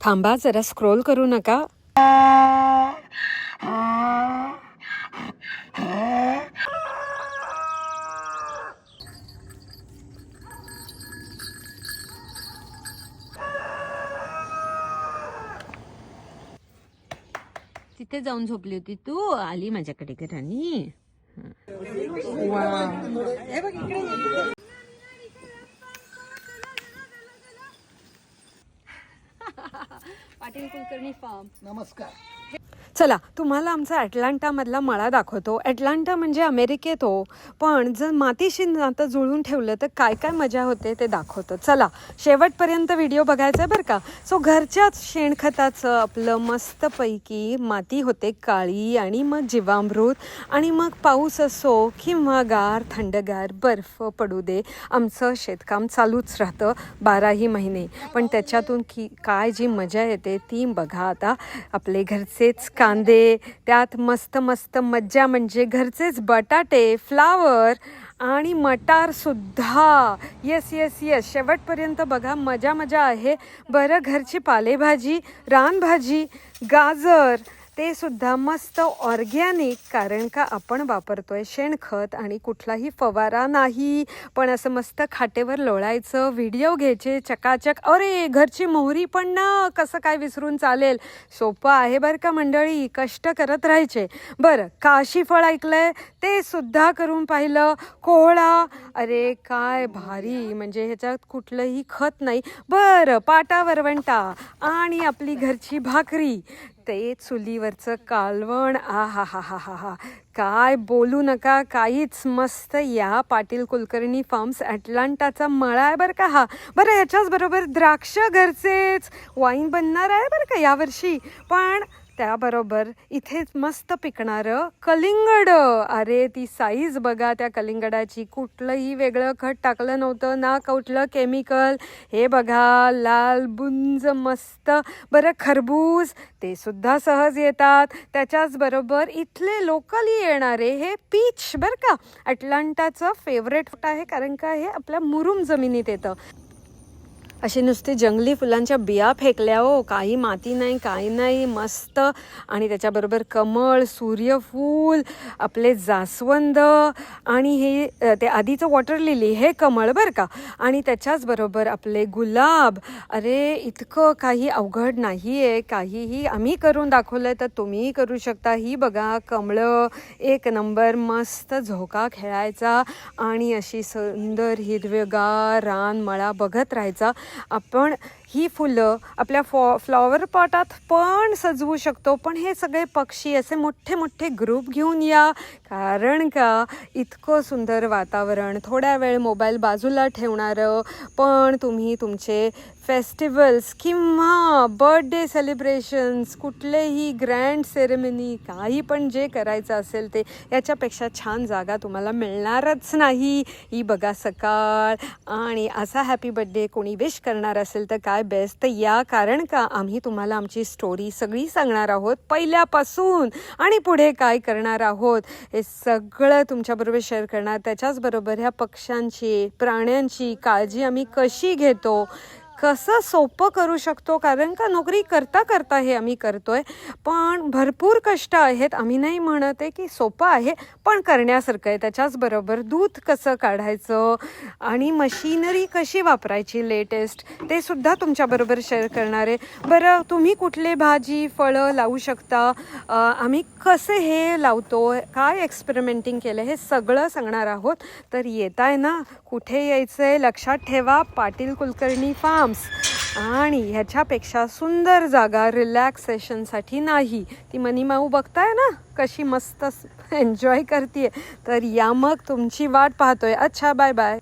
थांबा जरा स्क्रोल करू नका. तिथे जाऊन झोपली होती तू, आली माझ्याकडे घरानी. पाटील कुलकर्णी फार्म. नमस्कार. चला तुम्हाला आमचा अटलांटामधला मळा दाखवतो. अटलांटा म्हणजे अमेरिकेत हो, पण जर मातीशी नातं जुळून ठेवलं तर काय काय मजा होते ते दाखवतो. चला शेवटपर्यंत व्हिडिओ बघायचा आहे बरं का. सो घरच्याच शेणखताचं आपलं मस्तपैकी माती होते काळी, आणि मग जीवामृत, आणि मग पाऊस असो किंवा गार थंडगार बर्फ पडू दे, आमचं शेतकाम चालूच राहतं 12ही महिने. पण त्याच्यातून काय जी मजा येते ती बघा. आता आपले घरचेच कांदे, त्यात मस्त मस्त मज्जा म्हणजे घरचेच बटाटे, फ्लावर आणि मटारसुद्धा. येस येस येस, शेवटपर्यंत बघा, मजा मजा आहे. बरं घरची पालेभाजी, रानभाजी, गाजर, ते सुद्धा मस्त ऑर्गॅनिक, कारण का आपण वापरतोय शेणखत आणि कुठलाही फवारा नाही. पण असं मस्त खाटेवर लोळायचं, व्हिडिओ घ्यायचे चकाचक. अरे घरची मोहरी पण ना, कसं काय विसरून चालेल. सोपं आहे बरं का मंडळी, कष्ट करत राहायचे. बरं काशी फळ ऐकलंय, ते सुद्धा करून पाहिलं. कोहळा, अरे काय भारी, म्हणजे ह्याच्यात कुठलंही खत नाही. बरं पाटा वरवंटा आणि आपली घरची भाकरी, ते चुलीवरचं कालवण, आ हा हा हा हा हा, काय बोलू नका, काहीच मस्त. या पाटील कुलकर्णी फार्म्स अटलांटाचा मळा आहे बरं का हा. बरं ह्याच्याच बरोबर द्राक्ष घरचेच, वाईन बनणार आहे बरं का यावर्षी. पण त्याबरोबर इथेच मस्त पिकणारं कलिंगड. अरे ती साईज बघा त्या कलिंगडाची, कुठलंही वेगळं खत टाकलं नव्हतं ना, कुठलं केमिकल. हे बघा लाल बुंज मस्त. बरं खरबूज, ते सुद्धा सहज येतात. त्याच्याच बरोबर इथले लोकली येणारे हे पीच बरं का, अटलांटाचं फेवरेट आहे, कारण का हे आपल्या मुरुम जमिनीत येतं. अशी नुसती जंगली फुलांच्या बिया फेकल्या हो, काही माती नाही काही नाही, मस्त. आणि त्याच्याबरोबर कमळ, सूर्यफूल, आपले जास्वंद, आणि हे ते आधीचं वॉटर लिली, हे कमळ बरं का. आणि त्याच्याच बरोबर आपले गुलाब. अरे इतकं काही अवघड नाही आहे, काहीही आम्ही करून दाखवलं तर तुम्हीही करू शकता. ही बघा कमळं, एक नंबर, मस्त झोका खेळायचा आणि अशी सुंदर हिरवेगार रानमळा बघत राहायचा. आपण ही फुलं आपल्या फ्लॉवर पॉटात पण सजवू शकतो. पण हे सगळे पक्षी असे मोठे मोठे ग्रुप घेऊन या, कारण का इतकं सुंदर वातावरण. थोड्या वेळ मोबाईल बाजूला ठेवणारं, पण तुम्ही तुमचे फेस्टिवल्स किंवा बर्थडे सेलिब्रेशन्स, कुठलेही ग्रँड सेरेमनी, काही पण जे करायचं असेल ते, याच्यापेक्षा छान जागा तुम्हाला मिळणारच नाही. ही बघा सकाळ, आणि असा हॅपी बर्थडे कोणी विश करणार असेल तर काय बेस्ट या, कारण का आम्ही तुम्हाला आमची स्टोरी सगळी सांगणार आहोत पहिल्यापासून, आणि पुढे काय करणार आहोत हे सगळं तुमच्याबरोबर शेअर करणार. त्याच्याचबरोबर ह्या पक्ष्यांची, प्राण्यांची काळजी आम्ही कशी घेतो, कसं सोपं करू शकतो, कारण का नोकरी करता करता हे आम्ही करतोय. पण भरपूर कष्ट आहेत, आम्ही नाही म्हणत आहे की सोपं आहे, पण करण्यासारखं आहे. त्याच्याचबरोबर दूध कसं काढायचं आणि मशिनरी कशी वापरायची लेटेस्ट, ते सुद्धा तुमच्याबरोबर शेअर करणार आहे. बरं तुम्ही कुठले भाजी फळं लावू शकता, आम्ही कसे हे लावतो, काय एक्सपेरिमेंटिंग केलं, हे सगळं सांगणार आहोत. तर येत आहे ना, कुठे यायचं आहे लक्षात ठेवा, पाटील कुलकर्णी फार्म्स. आणि ह्याच्यापेक्षा सुंदर जागा रिलॅक्सेशनसाठी नाही. ती मनीमाऊ बघताय ना कशी मस्त एन्जॉय करते, तर या मग तुमची वाट पाहतोय. अच्छा बाय बाय.